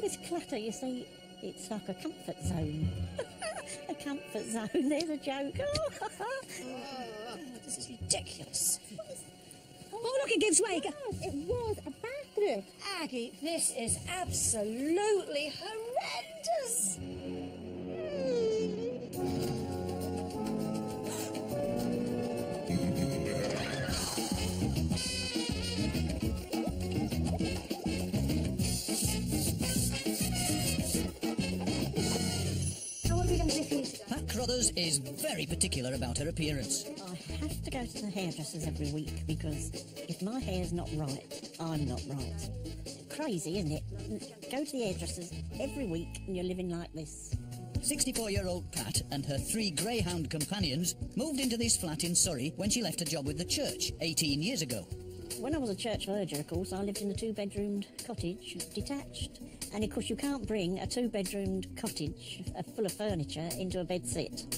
this clutter, you see, it's like a comfort zone. A comfort zone, there's a joke. This is ridiculous. Oh, look, it gives way. It was a bathroom. Aggie, this is absolutely horrendous. Pat Crothers is very particular about her appearance. I have to go to the hairdressers every week because if my hair's not right, I'm not right. Crazy, isn't it? Go to the hairdressers every week and you're living like this. 64-year-old Pat and her 3 greyhound companions moved into this flat in Surrey when she left a job with the church 18 years ago. When I was a church verger, of course, I lived in a 2-bedroomed cottage, detached. And of course you can't bring a 2-bedroomed cottage full of furniture into a bedsit.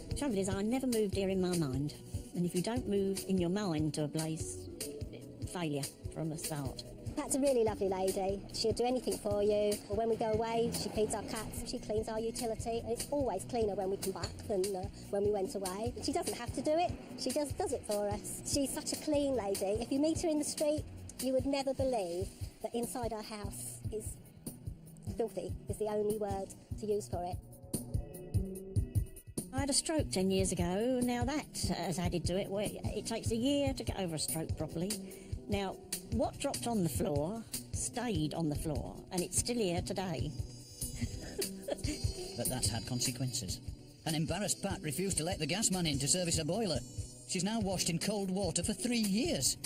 The trouble is I never moved here in my mind. And if you don't move in your mind to a place, failure from the start. Pat's a really lovely lady. She'll do anything for you. Or when we go away, she feeds our cats, she cleans our utility, and it's always cleaner when we come back than when we went away. She doesn't have to do it, she just does it for us. She's such a clean lady. If you meet her in the street, you would never believe that inside our house is filthy, is the only word to use for it. I had a stroke 10 years ago. Now that has added to it. Where it takes a year to get over a stroke properly. Now, what dropped on the floor stayed on the floor, and it's still here today. But that's had consequences. An embarrassed Pat refused to let the gas man in to service a boiler. She's now washed in cold water for 3 years.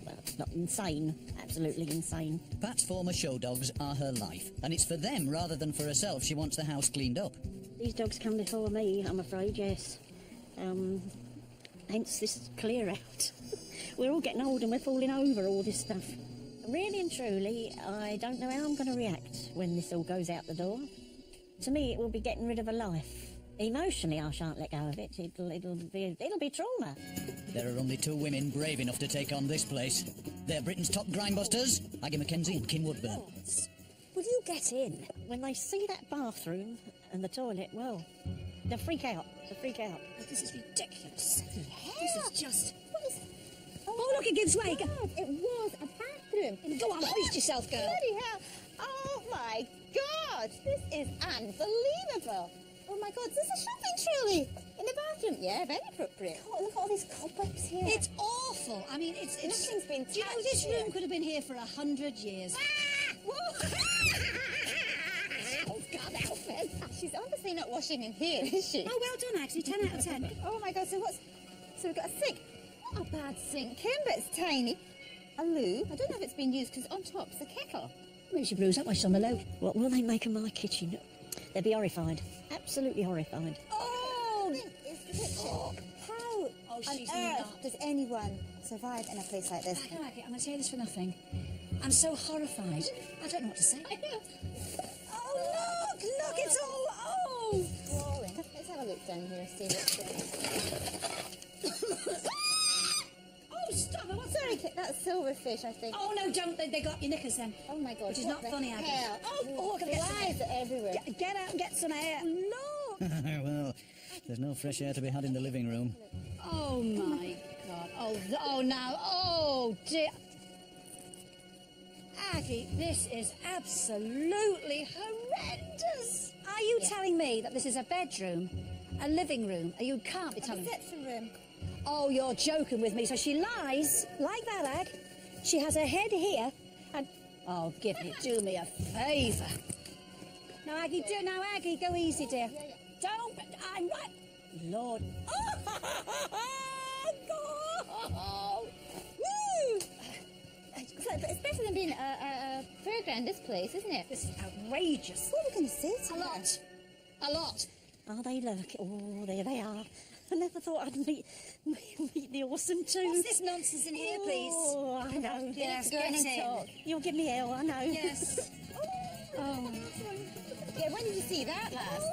Well, it's not insane. Absolutely insane. Pat's former show dogs are her life, and it's for them rather than for herself she wants the house cleaned up. These dogs come before me, I'm afraid, yes. Hence this clear out. We're all getting old and we're falling over all this stuff. Really and truly, I don't know how I'm going to react when this all goes out the door. To me, it will be getting rid of a life. Emotionally, I shan't let go of it. It'll be trauma. There are only 2 women brave enough to take on this place. They're Britain's top grindbusters, Aggie MacKenzie and Kim Woodburn. Will you get in? When they see that bathroom and the toilet, well, they'll freak out. They'll freak out. This is ridiculous. Yeah. This is just... Oh, look, it gives way. God, it was a bathroom. Go on, hoist yourself, girl. Bloody hell. Oh, my God. This is unbelievable. Oh, my God. This is a shopping trolley in the bathroom. Yeah, very appropriate. Oh, look at all these cobwebs here. It's awful. I mean, it's Nothing's been touched. You know, this room here. could have been here for 100 years. Whoa. Oh, God, Alfred. She's obviously not washing in here, is she? Oh, well done, actually. 10 out of 10. Oh, my God. So we've got a sink. Not a bad sink, Kim, but it's tiny. A loo. I don't know if it's been used because on top's a kettle. Maybe she brews up while she's on the load. What will they make of my kitchen? They'll be horrified. Absolutely horrified. Oh! It's the kitchen. How she's on earth not. does anyone survive in a place like this? I'm going to say this for nothing. I'm so horrified. I don't know what to say. Oh, look, it's all old. Sprawling. Let's have a look down here, see what's there. Oh, stop it. What's Sorry, that's silverfish, I think. Oh, no, don't. They got your knickers then. Oh, my God. Which is what not the funny, Aggie. hell? Oh, can I get some flies are everywhere. Get out and get some air. Look. Well, there's no fresh air to be had in the living room. Oh, my God. Oh, now. Oh, dear. Aggie, this is absolutely horrendous. Are you telling me that this is a bedroom, a living room? You can't be telling me. A reception room. Oh, you're joking with me. So she lies like that, Ag. She has her head here and... Oh, do me a favour. Now, Aggie, Aggie, go easy, dear. Yeah. Don't... I'm right... Lord... Oh, God! Woo! But it's better than being a fairground, this place, isn't it? This is outrageous. What are we going to say to A her? lot. A lot. Are they lucky? Oh, there they are. I never thought I'd meet the awesome two. What's this nonsense in here, please? Oh, I know. Yes, Go in get and in. talk. You'll give me hell, I know. Yes. Oh. Yeah, when did you see that last?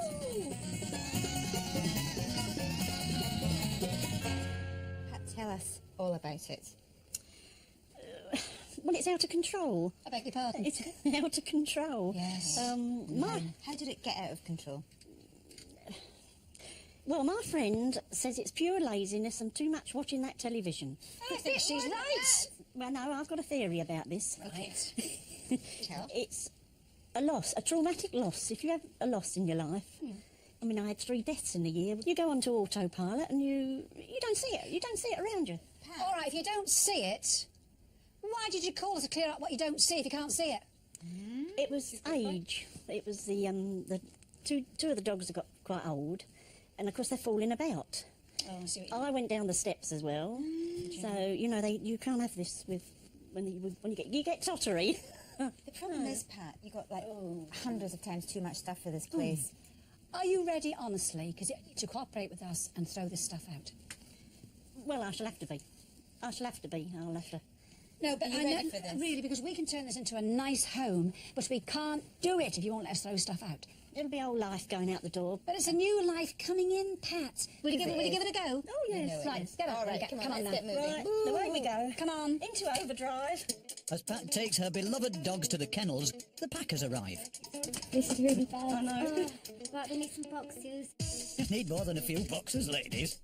Pat, tell us all about it. it's out of control. I beg your pardon. It's out of control. Yes. How did it get out of control? Well, my friend says it's pure laziness and too much watching that television. I think she's right. Well, no, I've got a theory about this. Right. Tell. It's a loss, a traumatic loss. If you have a loss in your life, I mean, I had 3 deaths in a year. You go onto autopilot and you don't see it. You don't see it around you. All right, if you don't see it, why did you call us to clear up what you don't see if you can't see it? It was age. It was the two of the dogs have got quite old, and of course they're falling about. Oh, I see what you I went down the steps as well, so you know you can't have this with when you get tottery. The problem is, Pat, you got like hundreds of times too much stuff for this place. Are you ready, honestly, to cooperate with us and throw this stuff out? Well, I shall have to be. I'll have to. No, but Are you I ready know, for this? really, because we can turn this into a nice home, but we can't do it if you won't let us throw stuff out. It'll be old life going out the door. But it's a new life coming in, Pat. Will you give it a go? Oh yes. Right, get up. All right, come come on, now. let's get moving. Right, away we go. Come on. Into overdrive. As Pat takes her beloved dogs to the kennels, the packers arrive. This is really bad. I know. Right, we need some boxes. Need more than a few boxes, ladies.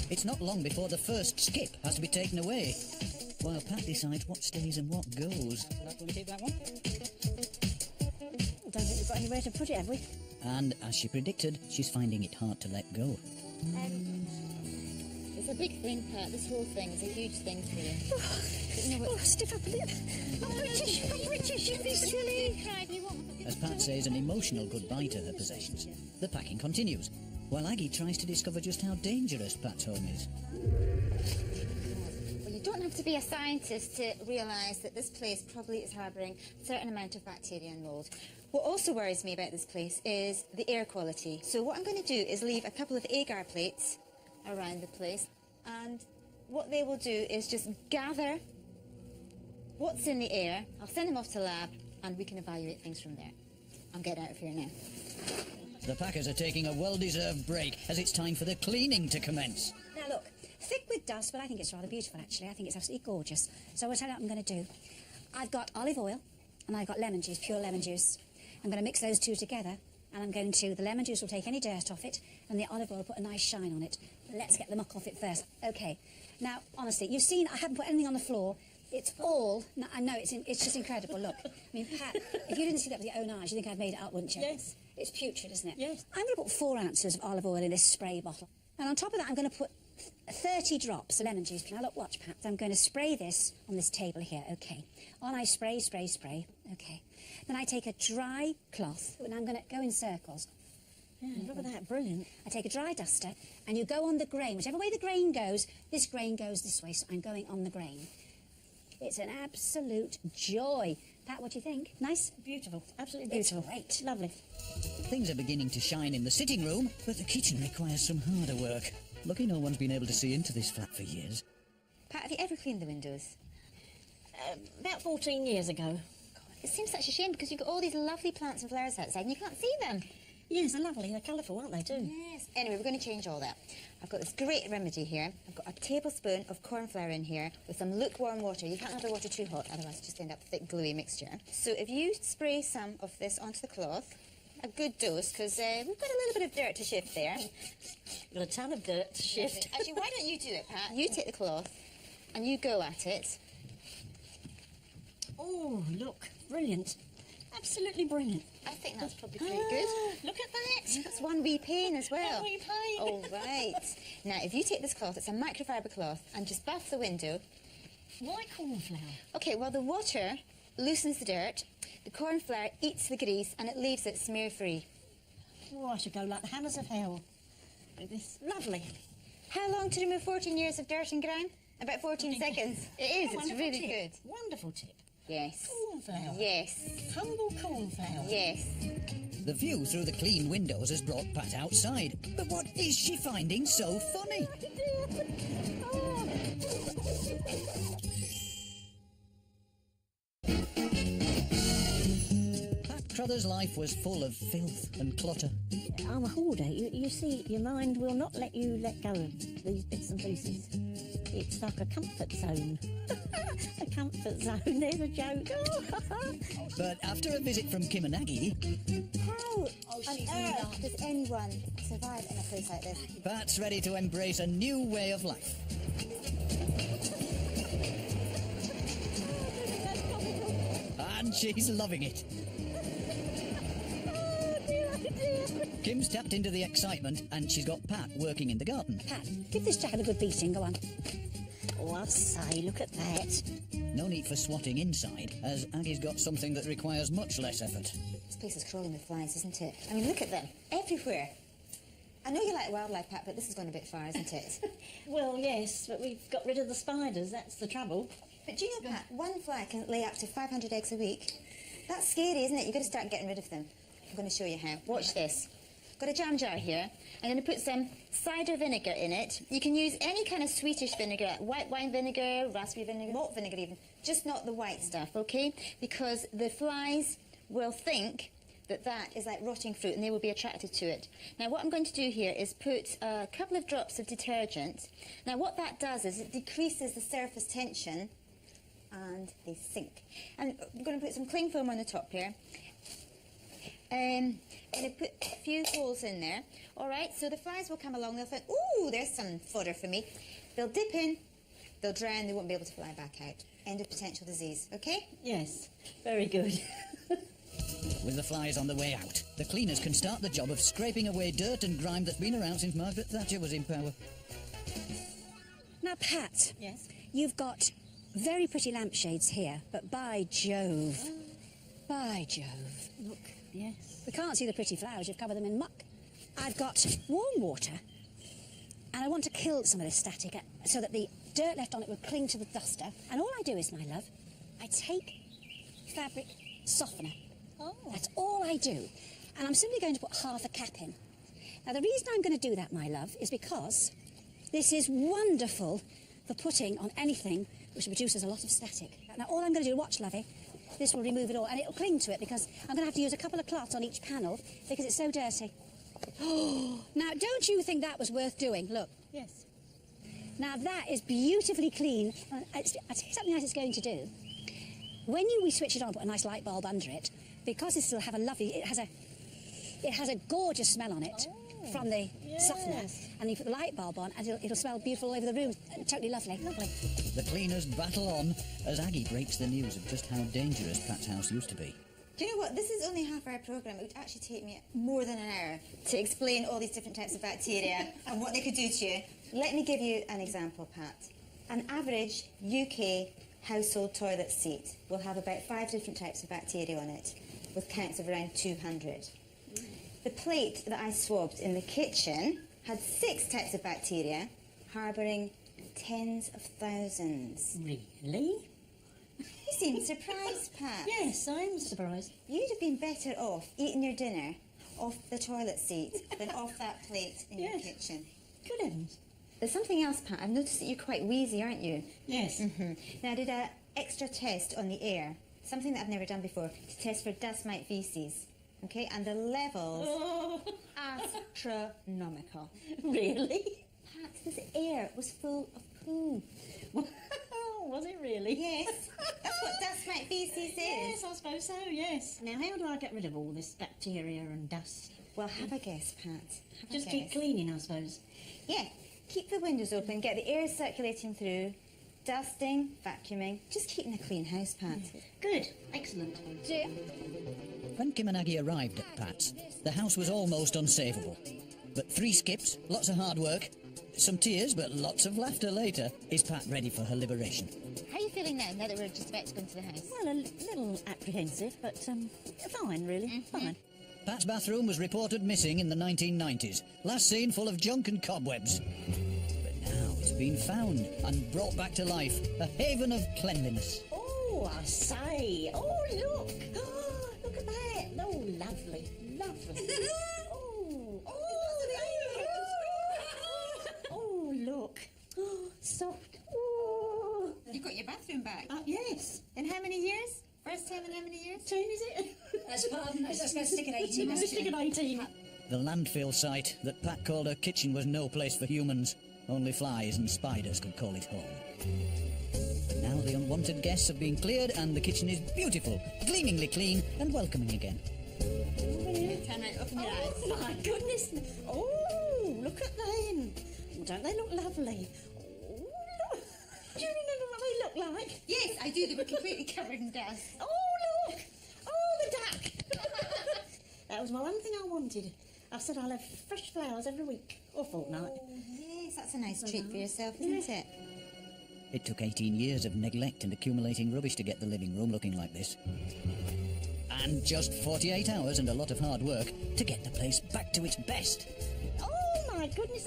It's not long before the first skip has to be taken away, while Pat decides what stays and what goes. Will we take that one? Don't think we've got anywhere to put it, have we? And as she predicted, she's finding it hard to let go. It's a big thing, Pat. This whole thing is a huge thing for you. Oh, stiff up a bit. I'm British. You'd be silly. As Pat says an emotional goodbye to her possessions, the packing continues, while Aggie tries to discover just how dangerous Pat's home is. Well, you don't have to be a scientist to realise that this place probably is harbouring a certain amount of bacteria and mould. What also worries me about this place is the air quality. So what I'm going to do is leave a couple of agar plates around the place, and what they will do is just gather what's in the air. I'll send them off to lab, and we can evaluate things from there. I'm getting out of here now. The packers are taking a well-deserved break as it's time for the cleaning to commence. Now look, thick with dust, but I think it's rather beautiful actually. I think it's absolutely gorgeous. So I'll tell you what I'm going to do. I've got olive oil and I've got lemon juice, pure lemon juice. I'm going to mix those two together, and the lemon juice will take any dirt off it, and the olive oil will put a nice shine on it. Let's get the muck off it first. Okay. Now, honestly, you've seen I haven't put anything on the floor. It's all... No, I know, it's just incredible. Look, I mean, Pat, if you didn't see that with your own eyes, you'd think I'd made it up, wouldn't you? Yes. It's putrid, isn't it? Yes. I'm going to put 4 ounces of olive oil in this spray bottle. And on top of that, I'm going to put 30 drops of lemon juice. Now, look, watch, Pat. I'm going to spray this on this table here, OK. On I spray, OK. Then I take a dry cloth, and I'm going to go in circles. Yeah, look at that, brilliant. I take a dry duster, and you go on the grain. Whichever way the grain goes, this grain goes this way, so I'm going on the grain. It's an absolute joy. Pat, what do you think? Nice? Beautiful, absolutely beautiful. It's great. Lovely. Things are beginning to shine in the sitting room, but the kitchen requires some harder work. Lucky no one's been able to see into this flat for years. Pat, have you ever cleaned the windows? About 14 years ago. It seems such a shame because you've got all these lovely plants and flowers outside and you can't see them. Yes, they're lovely. They're colourful, aren't they, too? Yes. Anyway, we're going to change all that. I've got this great remedy here. I've got a tablespoon of corn flour in here with some lukewarm water. You can't have the water too hot, otherwise you just end up a thick, gluey mixture. So if you spray some of this onto the cloth, a good dose, because we've got a little bit of dirt to shift there. Got a ton of dirt to shift. Actually, why don't you do it, Pat? You take the cloth and you go at it. Oh, look, brilliant. Absolutely brilliant. I think that's probably pretty good. Look at that. That's one wee pane as well. One wee pane. All right. Now, if you take this cloth, it's a microfiber cloth, and just buff the window. Why cornflour? Okay, well, the water loosens the dirt, the corn flour eats the grease, and it leaves it smear-free. Oh, I should go like the hammers of hell. This lovely. How long to remove 14 years of dirt and grime? About 14 seconds. It is, it's Wonderful really tip. good. Wonderful tip. Yes. Cornflour. Yes. Humble cornflour. Yes. The view through the clean windows has brought Pat outside. But what is she finding so funny? Pat Crother's life was full of filth and clutter. I'm a hoarder. You see, your mind will not let you let go of these bits and pieces. It's like a comfort zone. A comfort zone, there's a joke. But after a visit from Kim and Aggie, How on earth does anyone survive in a place like this? Pat's ready to embrace a new way of life. And she's loving it. Kim's tapped into the excitement and she's got Pat working in the garden. Pat, give this jacket a good beating, go on. Oh, I say, look at that. No need for swatting inside, as Aggie's got something that requires much less effort. This place is crawling with flies, isn't it? I mean, look at them. Everywhere. I know you like wildlife, Pat, but this is going a bit far, isn't it? Well, yes, but we've got rid of the spiders, that's the trouble. But do you know, Pat, one fly can lay up to 500 eggs a week. That's scary, isn't it? You've got to start getting rid of them. I'm going to show you how. Watch this. Got a jam jar here. I'm going to put some cider vinegar in it. You can use any kind of sweetish vinegar, like white wine vinegar, raspberry vinegar, malt vinegar even. Just not the white stuff, okay? Because the flies will think that that is like rotting fruit and they will be attracted to it. Now what I'm going to do here is put a couple of drops of detergent. Now what that does is it decreases the surface tension and they sink. And I'm going to put some cling foam on the top here. And I put a few holes in there. All right, so the flies will come along. They'll think, ooh, there's some fodder for me. They'll dip in, they'll drown, they won't be able to fly back out. End of potential disease, okay? Yes, very good. With the flies on the way out, the cleaners can start the job of scraping away dirt and grime that's been around since Margaret Thatcher was in power. Now, Pat. Yes? You've got very pretty lampshades here, but by Jove. By Jove. Look, yes. We can't see the pretty flowers, you've covered them in muck. I've got warm water, and I want to kill some of this static so that the dirt left on it will cling to the duster. And all I do is, my love, I take fabric softener. Oh. That's all I do. And I'm simply going to put half a cap in. Now, the reason I'm going to do that, my love, is because this is wonderful for putting on anything which produces a lot of static. Now, all I'm going to do, watch, lovey, this will remove it all, and it'll cling to it because I'm going to have to use a couple of cloths on each panel because it's so dirty. Now, don't you think that was worth doing? Look. Yes. Now, that is beautifully clean. I'll tell you something else it's going to do. When we switch it on, put a nice light bulb under it, because it still have a lovely, it has a gorgeous smell on it from the softener, and you put the light bulb on, and it'll smell beautiful all over the room. Totally lovely. Lovely. The cleaners battle on as Aggie breaks the news of just how dangerous Pat's house used to be. Do you know what? This is only half our programme. It would actually take me more than an hour to explain all these different types of bacteria and what they could do to you. Let me give you an example, Pat. An average UK household toilet seat will have about 5 different types of bacteria on it, with counts of around 200. The plate that I swabbed in the kitchen had 6 types of bacteria, harbouring tens of thousands. Really? You seem surprised, Pat. Yes, I am surprised. You'd have been better off eating your dinner off the toilet seat than off that plate in your kitchen. Good heavens. There's something else, Pat. I've noticed that you're quite wheezy, aren't you? Yes. Now, I did an extra test on the air, something that I've never done before, to test for dust mite feces. Okay, and the levels, astronomical. Really? Pat, this air was full of poo. Was it really? Yes, that's what dust mite feces is. Yes, I suppose so, yes. Now, how do I get rid of all this bacteria and dust? Well, have a guess, Pat. Have Just a keep guess. cleaning, I suppose. Yeah, keep the windows open, get the air circulating through, dusting, vacuuming, just keeping a clean house, Pat. Good. Excellent. When Kim and Aggie arrived at Pat's, the house was almost unsavable. But 3 skips, lots of hard work, some tears, but lots of laughter later, is Pat ready for her liberation. How are you feeling now that we're just about to go into the house? Well, a little apprehensive, but fine, really. Fine. Pat's bathroom was reported missing in the 1990s, last seen full of junk and cobwebs. But now it's been found and brought back to life, a haven of cleanliness. Oh, I say. Oh, look. Oh, look at that. Oh, lovely. Lovely. Oh, look. Oh, soft. Oh. You got your bathroom back? Yes. In how many years? First time in how many years? 10, is it? Pardon, let's stick at 18. Let's stick at 18. The landfill site that Pat called her kitchen was no place for humans. Only flies and spiders could call it home. Now the unwanted guests have been cleared and the kitchen is beautiful, gleamingly clean and welcoming again. Turn right, open your eyes. Oh, my goodness. Oh, look at them. Don't they look lovely? Oh, look. Do you remember what they look like? Yes, I do. They were completely covered in dust. Oh, look. Oh, the duck. That was my one thing I wanted. I said I'll have fresh flowers every week or fortnight. Oh, yes, that's a nice treat for yourself, isn't it? It took 18 years of neglect and accumulating rubbish to get the living room looking like this. And just 48 hours and a lot of hard work to get the place back to its best. Oh, my goodness.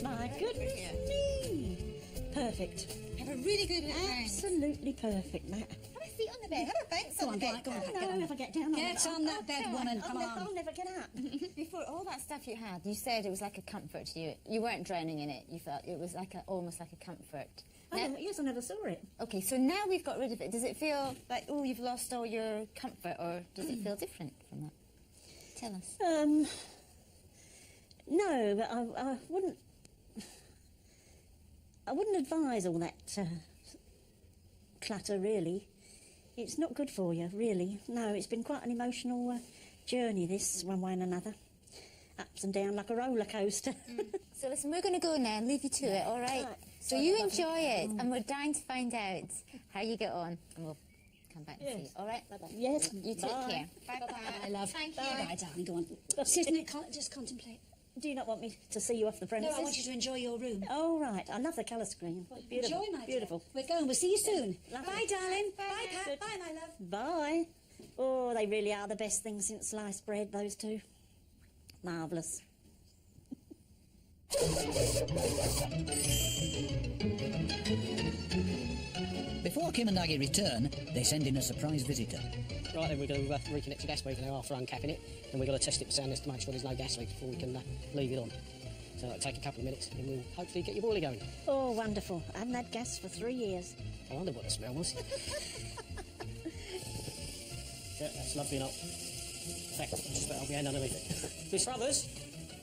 My goodness me. Perfect. Have a really good night. Absolutely perfect, Matt. Have a seat on the bed. Have a bounce on the bed. Go on, Oh, no, if I get down Get on that bed, woman. Come on. I'll never get up. Before all that stuff you had, you said it was like a comfort to you. You weren't drowning in it. You felt it was like almost like a comfort. Yes, I never saw it. Okay, so now we've got rid of it. Does it feel like, oh, you've lost all your comfort, or does it feel different from that? Tell us. No, but I wouldn't advise all that clutter, really. It's not good for you, really. No, it's been quite an emotional journey, this, one way and another. Ups and down like a roller coaster. So listen, we're going to go now and leave you to it, all right? Right. So you enjoy it, and we're dying to find out how you get on, and we'll come back and see you, all right? Bye-bye. Yes, You take bye. care. Bye-bye. I love. Thank you. Bye, darling. Go on. Sit in it. Just contemplate. Do you not want me to see you off the No, premises? I want you to enjoy your room. Oh, right. I love the colour screen. Beautiful. Enjoy, my dear. Beautiful. We're going. We'll see you soon. Lovely. Bye, darling. Bye, Bye. Pat. Bye, my love. Bye. Oh, they really are the best thing since sliced bread, those two. Marvellous. Before Kim and Aggie return, they send in a surprise visitor. Right, then we're going to reconnect the gas meter now after uncapping it, and we're going to test it for soundness to make sure there's no gas leaks before we can leave it on. So it'll take a couple of minutes, and we'll hopefully get your boiler going. Oh, wonderful. I haven't had gas for 3 years. I wonder what the smell was. Yeah, that's lovely enough. In fact, just about my hand underneath it. Miss Brothers,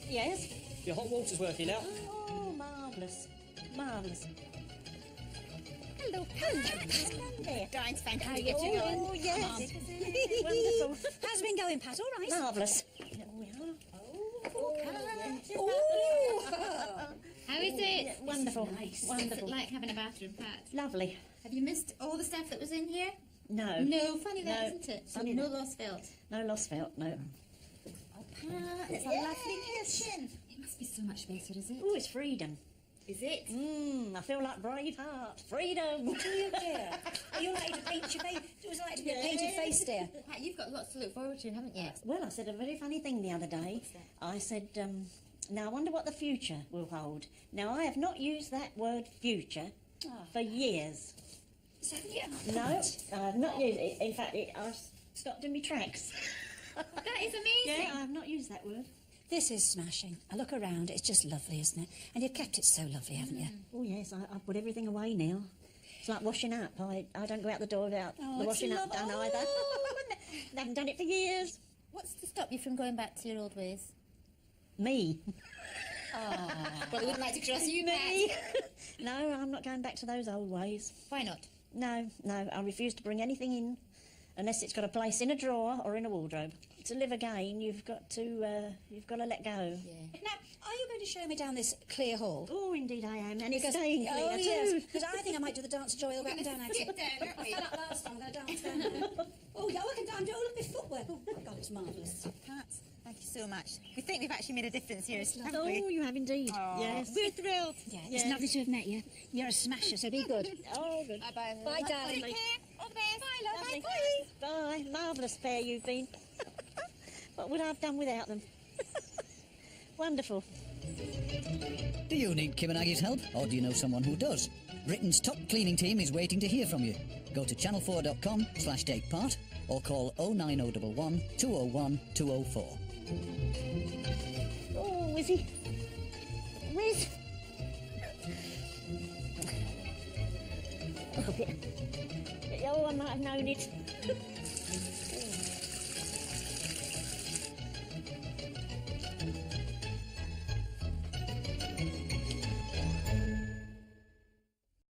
Yes? your hot water's working now. Oh, marvellous. Marvellous. Hello, There. dying to find how you get on. Oh, yes. Wonderful. How's it been going, Pat? All right. Marvellous. How is it? Wonderful. What's Wonderful. it like having a bathroom, Pat? Lovely. Have you missed all the stuff that was in here? No. No, funny that, No. isn't it? So Funny no that. loss felt. No loss felt, no. Oh, Pat, it's a lovely kitchen. It must be so much better, is it? Oh, it's freedom. Is it? I feel like Braveheart. Freedom. Do you, dear? Are you likely to paint your face? Was it like to be a painted face, dear? Pat, you've got lots to look forward to, haven't you? Well, I said a very funny thing the other day. I said, now I wonder what the future will hold. Now, I have not used that word future for years. So, yeah. No, I have not used it. In fact, I've stopped in my tracks. That is amazing. Yeah, I have not used that word. This is smashing. I look around. It's just lovely, isn't it? And you've kept it so lovely, haven't you? Oh, yes, I put everything away now. It's like washing up. I don't go out the door without the it's washing up done either. I haven't done it for years. What's to stop you from going back to your old ways? Me. Well, I wouldn't like to cross you, Me. No, I'm not going back to those old ways. Why not? No, I refuse to bring anything in unless it's got a place in a drawer or in a wardrobe. To live again, you've got to let go. Yeah. Now, are you going to show me down this clear hall? Oh, indeed I am, and it's staying clear Oh, too. yes. Because I think I might do the dance of joy all back down. Get down, aren't I we? fell up last time. I'm going to dance down. Oh, yeah, I can dance. Oh, look at my footwork. Oh, my God, it's marvellous. Pat, thank you so much. We think we've actually made a difference here, haven't Oh, we? you have indeed. Yes. We're thrilled. Yeah, it's lovely to have met you. You're a smasher, so be good. Oh, good. Bye-bye. Bye, darling. Take care. All the best. Bye, love. Lovely. Bye. Bye. Marvellous pair you've been. What would I have done without them? Wonderful. Do you need Kim and Aggie's help, or do you know someone who does? Britain's top cleaning team is waiting to hear from you. Go to channel4.com/takepart or call 09011 201 204. Oh, Wizzy. Wiz. Oh, I might have known it.